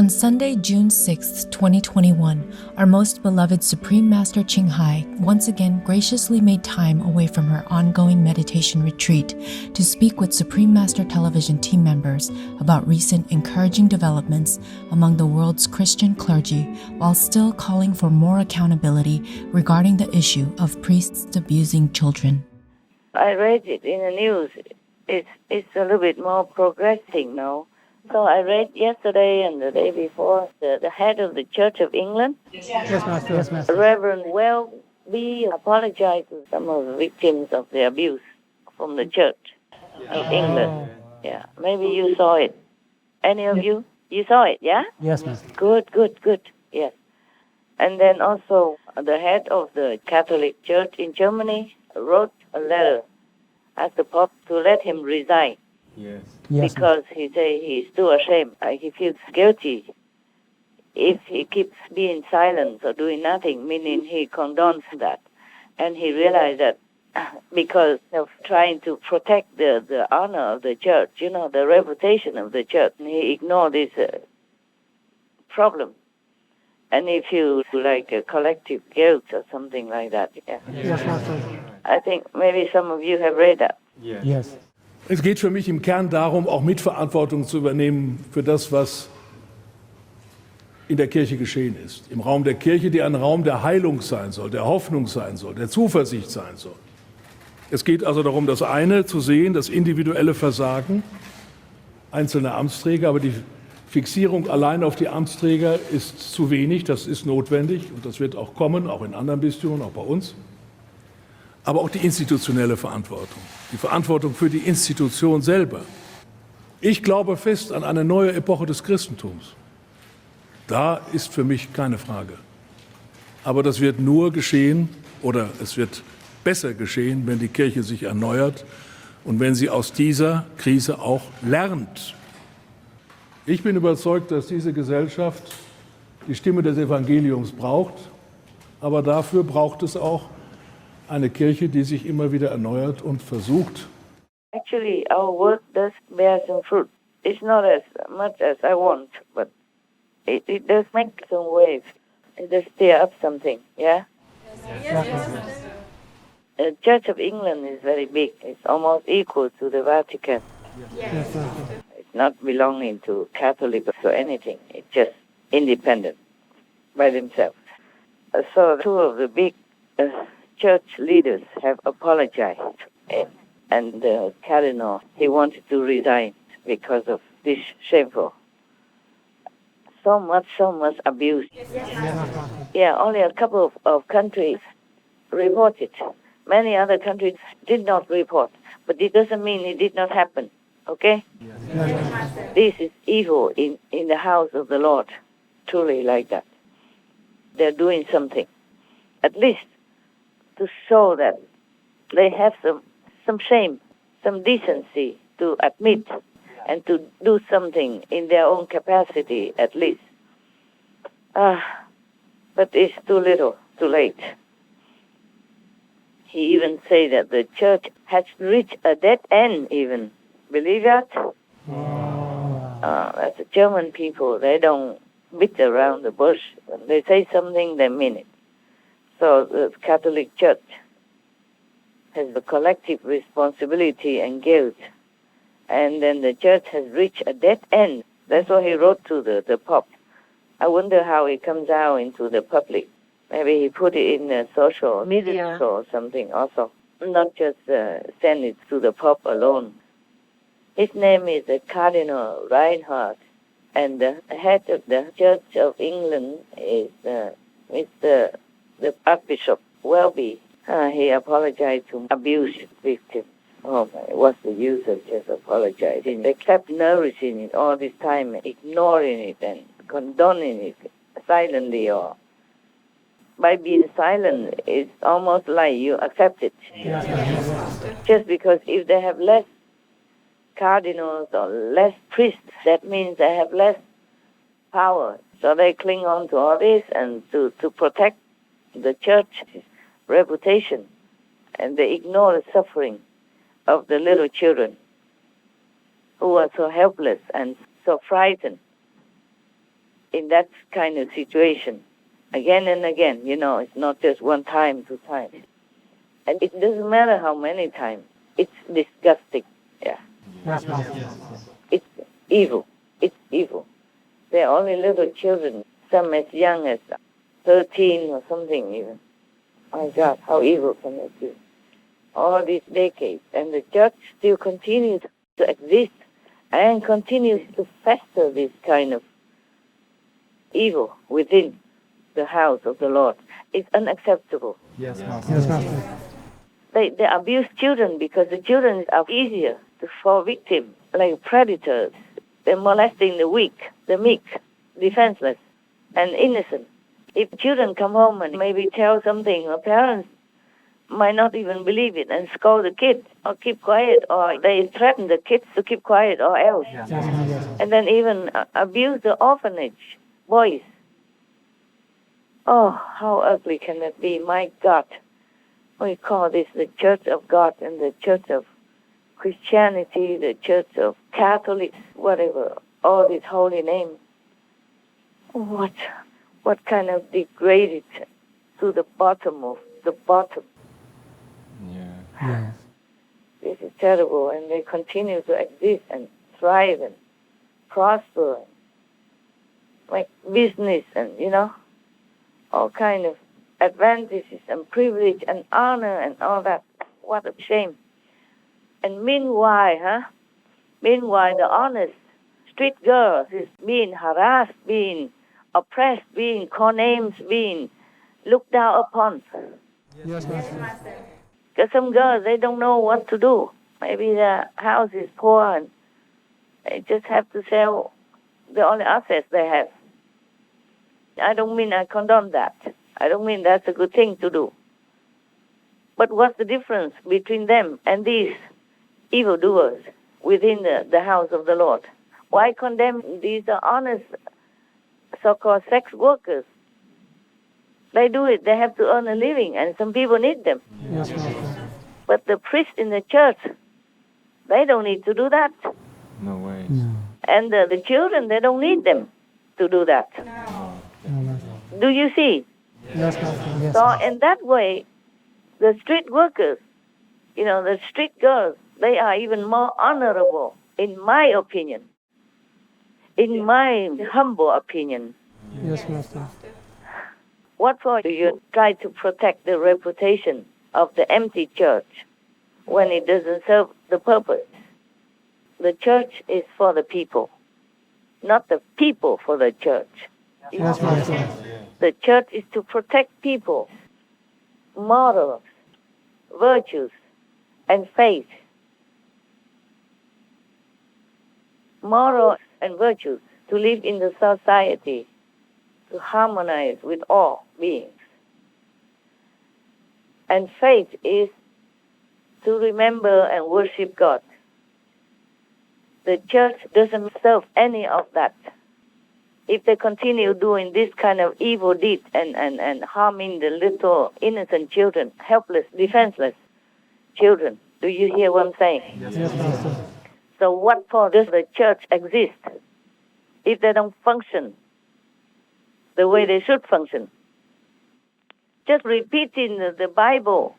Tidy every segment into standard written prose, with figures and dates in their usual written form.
On Sunday, June 6, 2021, our most beloved Supreme Master CHINGHAI once again graciously made time away from her ongoing meditation retreat to speak with Supreme Master Television team members about recent encouraging developments among the world's Christian clergy, while still calling for more accountability regarding the issue of priests abusing children. I read it in the news. It's a little bit more progressing now. So I read yesterday and the day before the head of the Church of England, Yes, Master. Yes, Master. Reverend Welby, apologized to some of the victims of the abuse from the Church of England. Yeah, maybe you saw it. Any of you? You saw it, yeah? Yes, Master. Good, yes. And then also the head of the Catholic Church in Germany wrote a letter, asked the Pope to let him resign. Yes, Because he say he's too ashamed. He feels guilty if he keeps being silent or doing nothing, meaning he condones that. And he realized that because of trying to protect the honor of the church, the reputation of the church, he ignored this problem. And he feels like a collective guilt or something like that. Yeah. Yes, Master. I think maybe some of you have read that. Yes. Es geht für mich im Kern darum, auch Mitverantwortung zu übernehmen für das, was in der Kirche geschehen ist. Im Raum der Kirche, der ein Raum der Heilung sein soll, der Hoffnung sein soll, der Zuversicht sein soll. Es geht also darum, das eine zu sehen, das individuelle Versagen einzelner Amtsträger, aber die Fixierung allein auf die Amtsträger ist zu wenig, das ist notwendig und das wird auch kommen, auch in anderen Bistümern, auch bei uns. Aber auch die institutionelle Verantwortung, die Verantwortung für die Institution selber. Ich glaube fest an eine neue Epoche des Christentums. Da ist für mich keine Frage. Aber das wird nur geschehen, oder es wird besser geschehen, wenn die Kirche sich erneuert und wenn sie aus dieser Krise auch lernt. Ich bin überzeugt, dass diese Gesellschaft die Stimme des Evangeliums braucht, aber dafür braucht es auch eine Kirche, die sich immer wieder erneuert und versucht. Actually, our work does bear some fruit. It's not as much as I want, but it does make some waves. It does stir up something, yeah? Yes. The Church of England is very big. It's almost equal to the Vatican. Yes, Master. It's not belonging to Catholic or anything. It's just independent by themselves. So two of the big church leaders have apologized, and the cardinal, he wanted to resign because of this shameful. So much abuse. Yeah, only a couple of countries reported. Many other countries did not report, but it doesn't mean it did not happen, okay? This is evil in the house of the Lord, truly like that. They're doing something, at least to show that they have some shame, some decency to admit and to do something in their own capacity at least. But it's too little, too late. He even say that the church has reached a dead end even. Believe that? That's the German people. They don't beat around the bush. When they say something, they mean it. So the Catholic Church has the collective responsibility and guilt. And then the church has reached a dead end. That's what he wrote to the Pope. I wonder how it comes out into the public. Maybe he put it in the social media or something also. Not just send it to the Pope alone. His name is Cardinal Reinhardt. And the head of the Church of England is Mr. the Archbishop Welby. He apologized to abuse victims. Oh my, what's the use of just apologizing? They kept nourishing it all this time, ignoring it and condoning it silently, or by being silent, it's almost like you accept it. Just because if they have less cardinals or less priests, that means they have less power. So they cling on to all this and to protect the church's reputation, and they ignore the suffering of the little children who are so helpless and so frightened. in that kind of situation again and again. It's not just one time, 2 times. And it doesn't matter how many times. It's disgusting. Yeah. Yes, Master. It's evil. It's evil. They're only little children, some as young as 13 or something even. My God, how evil can it be? All these decades. And the church still continues to exist and continues to fester this kind of evil within the house of the Lord. It's unacceptable. Yes, Master. Yes, Master. They abuse children because the children are easier to fall victim, like predators. They're molesting the weak, the meek, defenseless, and innocent. If children come home and maybe tell something, or parents might not even believe it and scold the kid or keep quiet, or they threaten the kids to keep quiet or else. Yes, Master. And then even abuse the orphanage boys. Oh, how ugly can that be? My God. We call this the Church of God and the Church of Christianity, the Church of Catholics, whatever, all these holy names. What kind of degraded to the bottom of the bottom. Yeah. Yes. This is terrible, and they continue to exist and thrive and prosper and make business and, all kind of advantages and privilege and honor and all that. What a shame. And meanwhile, the honest street girls is being harassed, being oppressed, being called names, being looked down upon. Yes, Master. Because some girls, they don't know what to do. Maybe their house is poor and they just have to sell the only assets they have. I don't mean I condone that. I don't mean that's a good thing to do. But what's the difference between them and these evildoers within the house of the Lord? Why condemn these honest so-called sex workers? They do it. They have to earn a living, and some people need them. Yes, Master. But the priests in the church, they don't need to do that. No way. No. And the children, they don't need them to do that. No, Master. Do you see? Yes, Master. Yes. So in that way, the street workers, the street girls, they are even more honorable, in my opinion. In my humble opinion. Yes, Master. What for do you try to protect the reputation of the empty church when it doesn't serve the purpose? The church is for the people, not the people for the church. Yes, Master. The church is to protect people, morals, virtues, and faith. Morals and virtues to live in the society, to harmonize with all beings. And faith is to remember and worship God. The church doesn't serve any of that. If they continue doing this kind of evil deed and harming the little innocent children, helpless, defenseless children, do you hear what I'm saying? Yes, Master. So what for does the church exist if they don't function the way they should function? Just repeating the Bible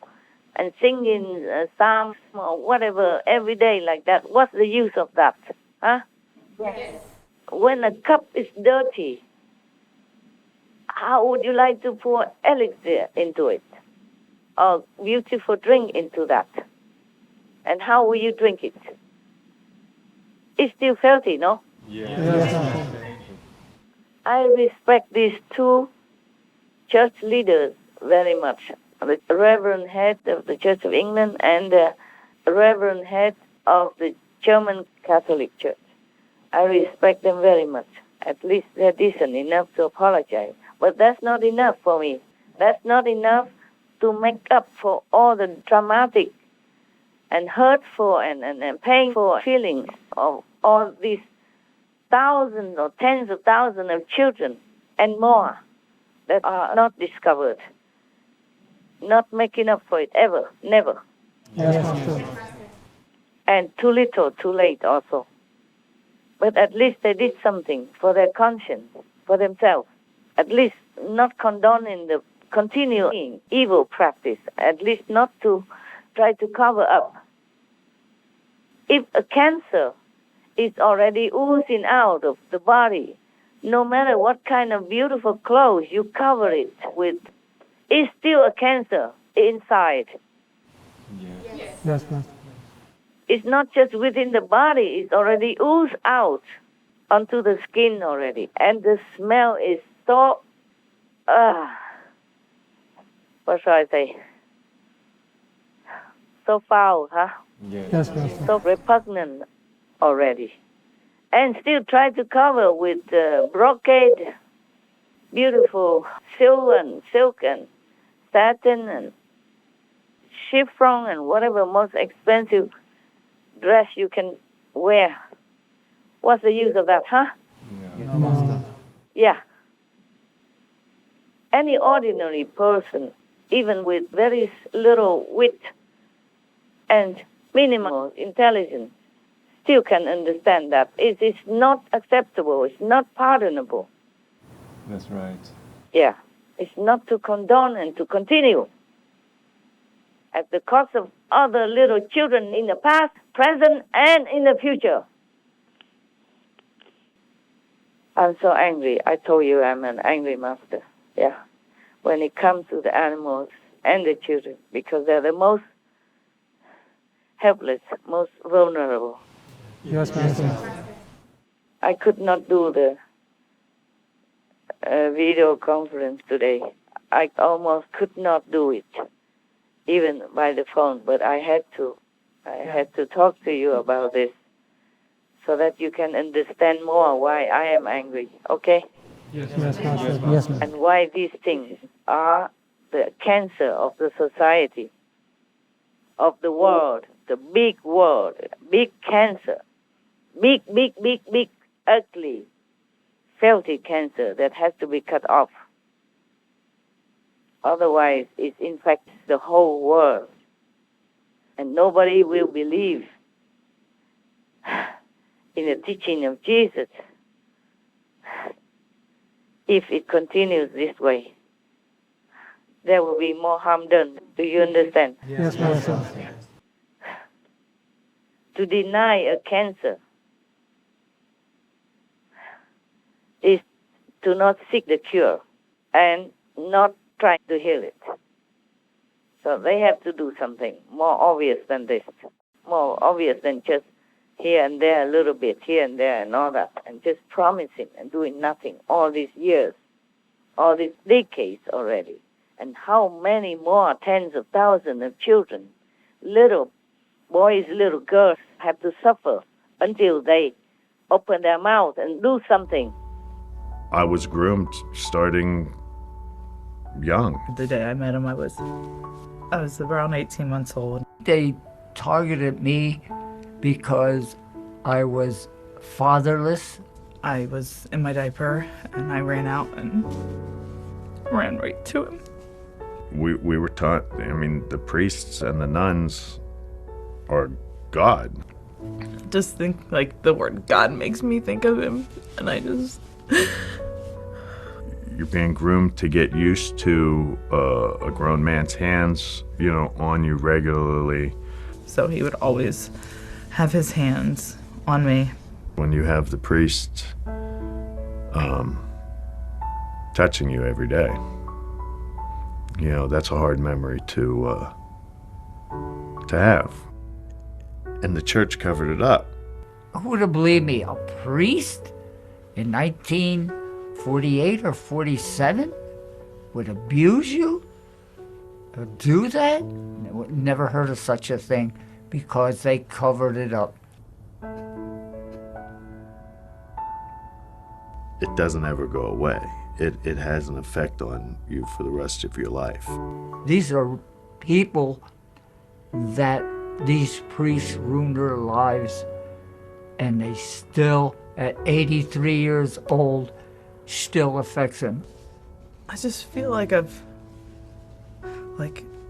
and singing psalms or whatever every day like that, what's the use of that? Huh? Yes. When a cup is dirty, how would you like to pour elixir into it? Or beautiful drink into that? And how will you drink it? It's still filthy, no? Yes. Yes, Master. I respect these two church leaders very much. The Reverend Head of the Church of England and the Reverend Head of the German Catholic Church. I respect them very much. At least they're decent enough to apologize. But that's not enough for me. That's not enough to make up for all the traumatic and hurtful and painful feelings of all these thousands or tens of thousands of children and more that are not discovered. Not making up for it ever, never. Yes, Master. And too little, too late also. But at least they did something for their conscience for themselves. At least not condoning the continuing evil practice, at least not to try to cover up. If a cancer is already oozing out of the body, no matter what kind of beautiful clothes you cover it with, it's still a cancer inside. Yes. Yes, Master. It's not just within the body, it's already oozed out onto the skin already. And the smell is so, what shall I say? So foul, huh? Yes. Yes, Master. So repugnant already. And still try to cover with brocade, beautiful silk and satin and chiffon and whatever most expensive dress you can wear. What's the use of that, huh? Yeah. No, Master. Yeah. Any ordinary person, even with very little wit and minimal intelligence, still can understand that it is not acceptable, it's not pardonable. That's right. Yeah. It's not to condone and to continue at the cost of other little children in the past, present, and in the future. I'm so angry. I told you I'm an angry master. Yeah. When it comes to the animals and the children, because they're the most helpless, most vulnerable. Yes, Master. I could not do the video conference today. I almost could not do it, even by the phone, but I had to. I had to talk to you about this so that you can understand more why I am angry, okay? Yes, Master. Yes, Master. And why these things are the cancer of the society, of the world, the big world, big cancer, big, ugly, filthy cancer that has to be cut off. Otherwise, it infects the whole world. And nobody will believe in the teaching of Jesus if it continues this way. There will be more harm done. Do you understand? Yes, Master. To deny a cancer is to not seek the cure and not try to heal it. So they have to do something more obvious than this, more obvious than just here and there a little bit, here and there and all that, and just promising and doing nothing all these years, all these decades already. And how many more tens of thousands of children, little boys, little girls, have to suffer until they open their mouth and do something. I was groomed starting young. The day I met him, I was around 18 months old. They targeted me because I was fatherless. I was in my diaper and I ran out and ran right to him. We were taught, I mean, the priests and the nuns are God. Just think, like, the word God makes me think of him, and I just... You're being groomed to get used to a grown man's hands, you know, on you regularly. So he would always have his hands on me. When you have the priest touching you every day, you know, that's a hard memory to have. And the church covered it up. Who would have believed me? A priest in 1948 or 47 would abuse you? Would do that? Never heard of such a thing because they covered it up. It doesn't ever go away. It has an effect on you for the rest of your life. These are people that these priests ruined their lives, and they still, at 83 years old, still affects them. I just feel like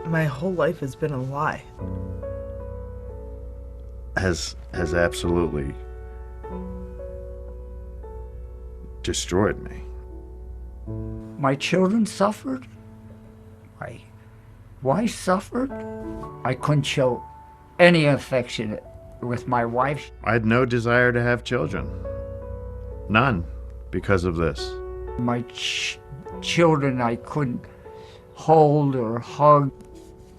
my whole life has been a lie. Has absolutely destroyed me. My children suffered. My wife suffered. I couldn't show any affection with my wife. I had no desire to have children. None, because of this. My children I couldn't hold or hug.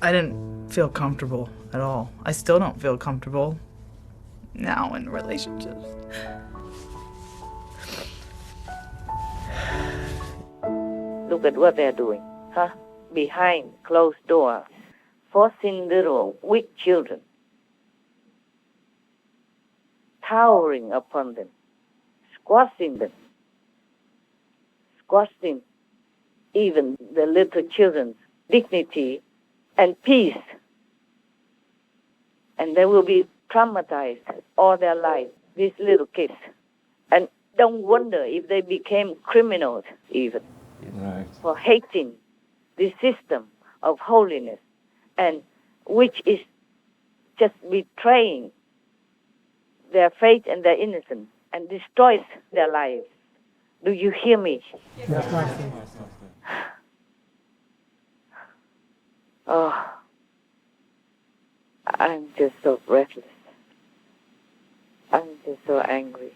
I didn't feel comfortable at all. I still don't feel comfortable now in relationships. Look at what they're doing, huh? Behind closed doors, forcing little weak children, towering upon them, squashing even the little children's dignity and peace. And they will be traumatized all their life, these little kids. And don't wonder if they became criminals even. Right. For hating the system of holiness, and which is just betraying their faith and their innocence and destroys their lives. Do you hear me? Yes, Master. Oh, I'm just so breathless. I'm just so angry.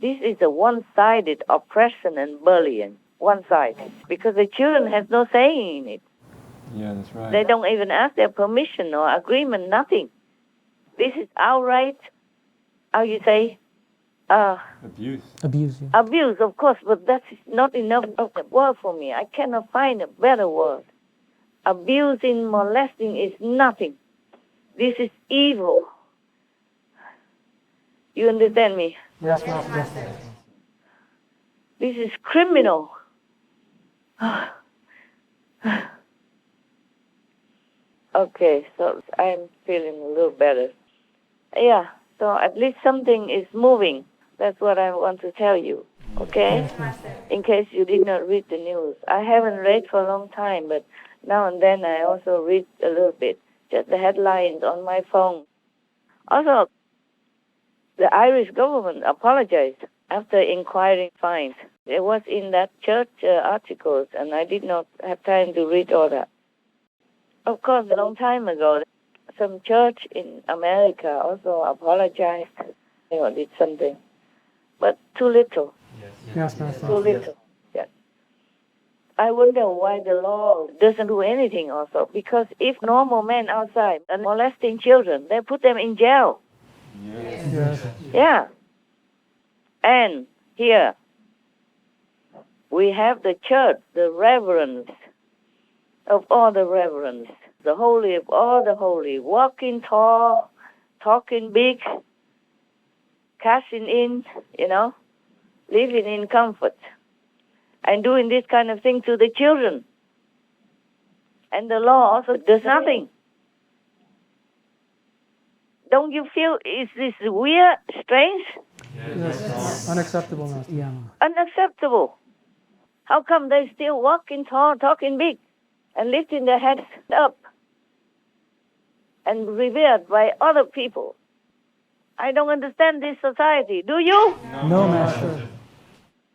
This is a one-sided oppression and bullying. One-sided. Because the children has no say in it. Yeah, that's right. They don't even ask their permission or agreement, nothing. This is outright, how you say? Abuse. Abuse. Yeah. Abuse, of course, but that's not enough of a word for me. I cannot find a better word. Abusing, molesting is nothing. This is evil. You understand me? Yes, Master. Yes, Master. This is criminal. Okay, so I'm feeling a little better. Yeah, so at least something is moving. That's what I want to tell you, okay? In case you did not read the news. I haven't read for a long time, but now and then I also read a little bit, just the headlines on my phone. Also, the Irish government apologized after inquiring fines. It was in that church articles, and I did not have time to read all that. Of course, a long time ago, some church in America also apologized, did something. But too little. Yes, Master. Too little. Yes. I wonder why the law doesn't do anything also. Because if normal men outside are molesting children, they put them in jail. Yes. Yes. Yeah. And here, we have the church, the reverends of all the reverends, the holy of all the holy, walking tall, talking big, cashing in, living in comfort, and doing this kind of thing to the children. And the law also does nothing. Don't you feel is this weird, strange? Yes. Unacceptable, Master. Yeah. Unacceptable. How come they still walking tall, talking big, and lifting their heads up and revered by other people? I don't understand this society. Do you? No, Master.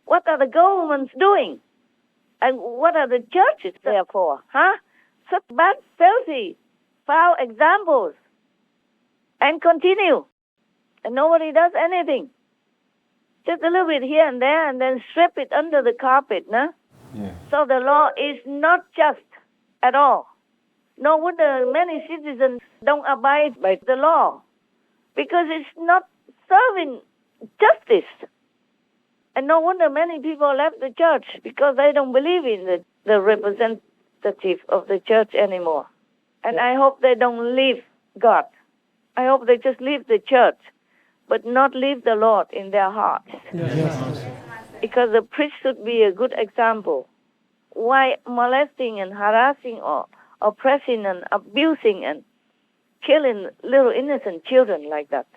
What are the governments doing? And what are the churches there for? Huh? Such bad, filthy, foul examples. And continue. And nobody does anything. Just a little bit here and there, and then sweep it under the carpet, no? Yeah. So the law is not just at all. No wonder many citizens don't abide by the law, because it's not serving justice. And no wonder many people left the church, because they don't believe in the representative of the church anymore. And I hope they don't leave God. I hope they just leave the church, but not leave the Lord in their hearts. Yes, yes. Because the priest should be a good example. Why molesting and harassing or oppressing and abusing and killing little innocent children like that?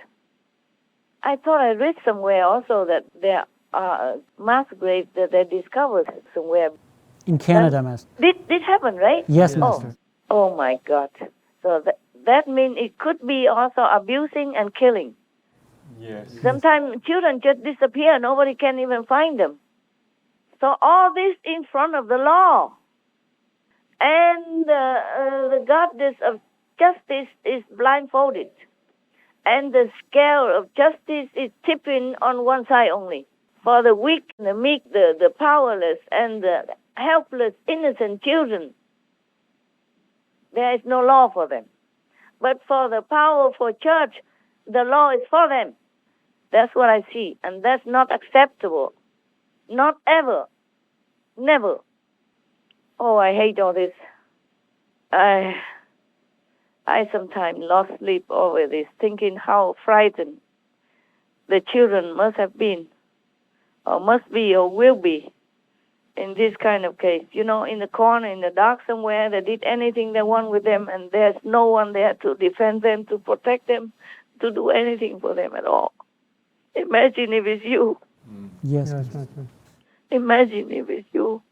I thought I read somewhere also that there are mass graves that they discovered somewhere. In Canada, Master. Did happen, right? Yes, Master. Oh my God. So that means it could be also abusing and killing. Yes. Sometimes children just disappear. Nobody can even find them. So all this in front of the law. And the goddess of justice is blindfolded. And the scale of justice is tipping on one side only. For the weak, the meek, the powerless, and the helpless, innocent children, there is no law for them. But for the powerful church, the law is for them. That's what I see. And that's not acceptable. Not ever. Never. Oh, I hate all this. I sometimes lost sleep over this, thinking how frightened the children must have been, or must be, or will be, in this kind of case. You know, in the corner, in the dark somewhere, they did anything they want with them, and there's no one there to defend them, to protect them, to do anything for them at all. Imagine if it's you. Yes. Imagine if it's you.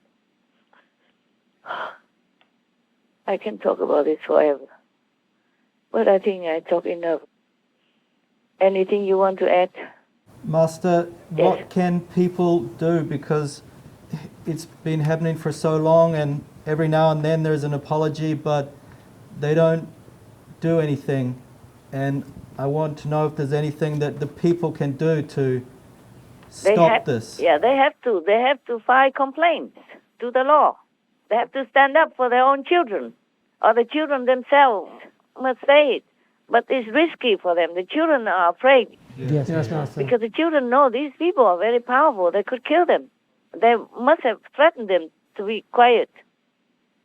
I can talk about this forever. But I think I talk enough. Anything you want to add? Master, what can people do? Because it's been happening for so long, and every now and then there's an apology, but they don't do anything. And I want to know if there's anything that the people can do to stop this. Yeah, they have to. They have to file complaints to the law. They have to stand up for their own children, or the children themselves must say it. But it's risky for them. The children are afraid. Yes, Master. Because the children know these people are very powerful. They could kill them. They must have threatened them to be quiet.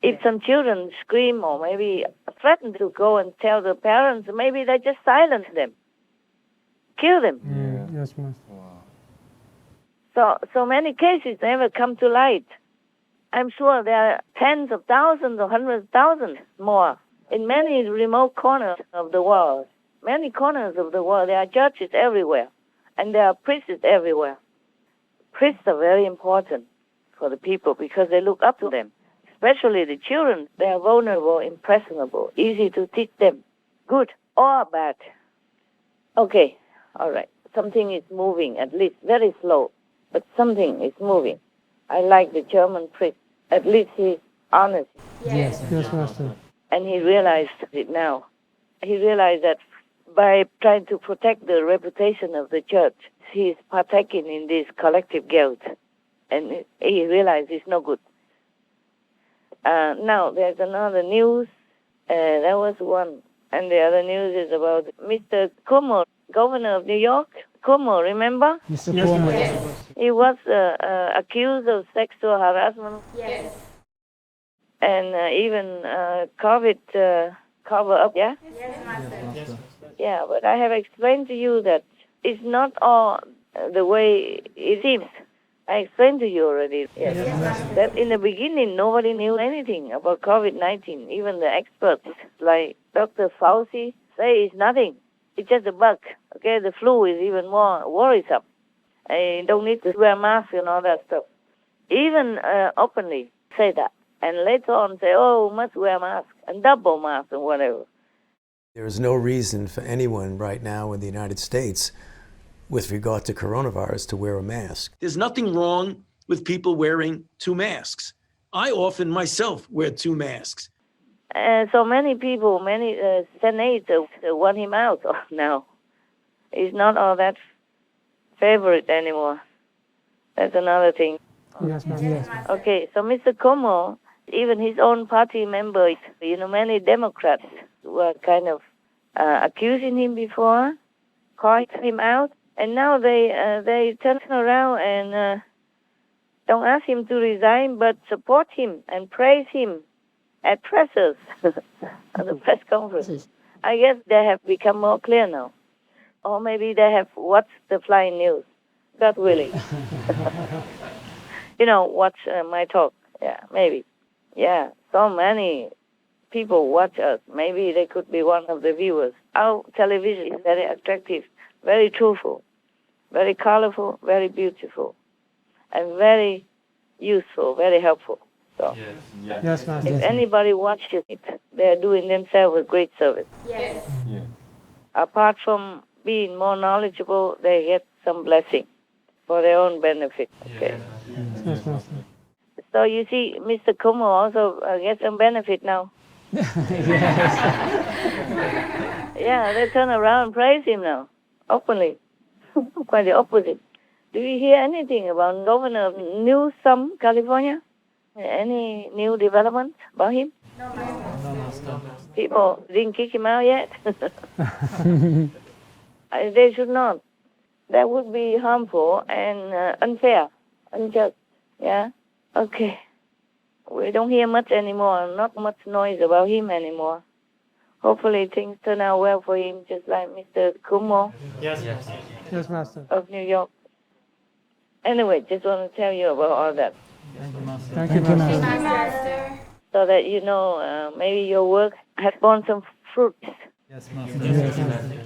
If some children scream or maybe threaten to go and tell the parents, maybe they just silence them, kill them. Yes, Master. So many cases never come to light. I'm sure there are tens of thousands or hundreds of thousands more in many remote corners of the world. Many corners of the world, there are churches everywhere, and there are priests everywhere. Priests are very important for the people because they look up to them, especially the children. They are vulnerable, impressionable, easy to teach them, good or bad. Okay, all right. Something is moving, at least very slow, but something is moving. I like the German priest. At least he's honest. Yes, Master. And he realized it now. He realized that by trying to protect the reputation of the church, he is partaking in this collective guilt. And he realized it's no good. Now, there's another news. That was one. And the other news is about Mr. Cuomo, governor of New York. Cuomo, remember? Mr. Cuomo. Yes. He was accused of sexual harassment. Yes. And even COVID cover-up, yeah? Yes, Master. Yeah, but I have explained to you that it's not all the way it seems. I explained to you already. Yes. That in the beginning, nobody knew anything about COVID-19. Even the experts like Dr. Fauci say it's nothing. It's just a bug. Okay, the flu is even more worrisome. I don't need to wear masks and all that stuff. Even openly say that. And later on say, oh, must wear masks and double masks and whatever. There is no reason for anyone right now in the United States with regard to coronavirus to wear a mask. There's nothing wrong with people wearing 2 masks. I often myself wear 2 masks. So many people, many senators want him out now. He's not all that favorite anymore. That's another thing. Yes, Master. Okay, so Mr. Cuomo, even his own party members, many Democrats were kind of accusing him before, calling him out, and now they turn around and don't ask him to resign, but support him and praise him at pressers, at the press conference. I guess they have become more clear now. Or maybe they have watched the flying news. God willing. Watch my talk. Yeah, maybe. Yeah, so many people watch us. Maybe they could be one of the viewers. Our television is very attractive, very truthful, very colorful, very beautiful, and very useful, very helpful. So, Yes, Master. if anybody watches it, they're doing themselves a great service. Yes. Yeah. Apart from being more knowledgeable, they get some blessing for their own benefit. Okay. Yes, Master. So you see, Mr. Kumo also gets some benefit now. Yeah, they turn around and praise him now, openly. Quite the opposite. Do you hear anything about Governor Newsom, California? Any new development about him? No, Master. People didn't kick him out yet. They should not. That would be harmful and unfair, unjust. Yeah? Okay. We don't hear much anymore, not much noise about him anymore. Hopefully things turn out well for him, just like Mr. Kumo Yes, Master. of New York. Anyway, just want to tell you about all that. Thank you, Master. Thank you, Master. So that you know, maybe your work has borne some fruits. Yes, Master. Yes, Master.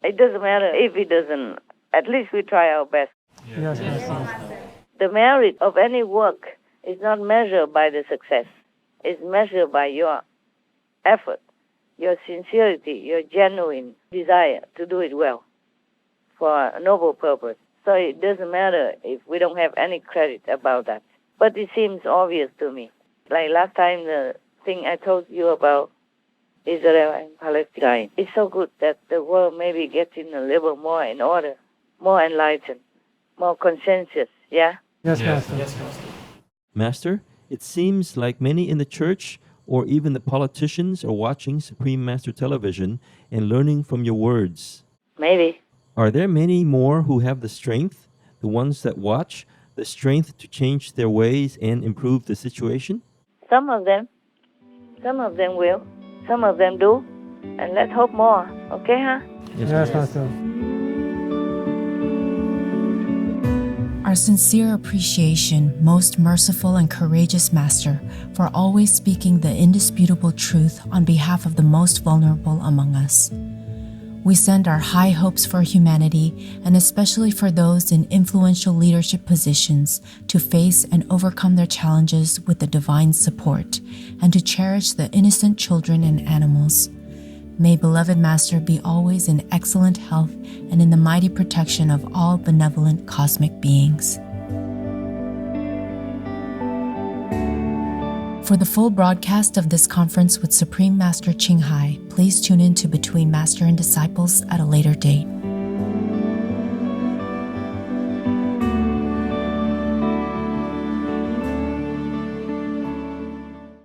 It doesn't matter if it doesn't. At least we try our best. Yes, Master. The merit of any work is not measured by the success. It's measured by your effort, your sincerity, your genuine desire to do it well for a noble purpose. So it doesn't matter if we don't have any credit about that. But it seems obvious to me. Like last time, the thing I told you about Israel and Palestine. It's so good that the world maybe getting a little more in order, more enlightened, more consensus, yeah? Yes, Master. Master, it seems like many in the church or even the politicians are watching Supreme Master Television and learning from your words. Maybe. Are there many more who have the strength, the ones that watch, the strength to change their ways and improve the situation? Some of them will. Some of them do. And let's hope more. Okay, huh? Yes, Master. Our sincere appreciation, most merciful and courageous Master, for always speaking the indisputable truth on behalf of the most vulnerable among us. We send our high hopes for humanity, and especially for those in influential leadership positions, to face and overcome their challenges with the divine support, and to cherish the innocent children and animals. May beloved Master be always in excellent health and in the mighty protection of all benevolent cosmic beings. For the full broadcast of this conference with Supreme Master CHINGHAI, please tune in to Between Master and Disciples at a later date.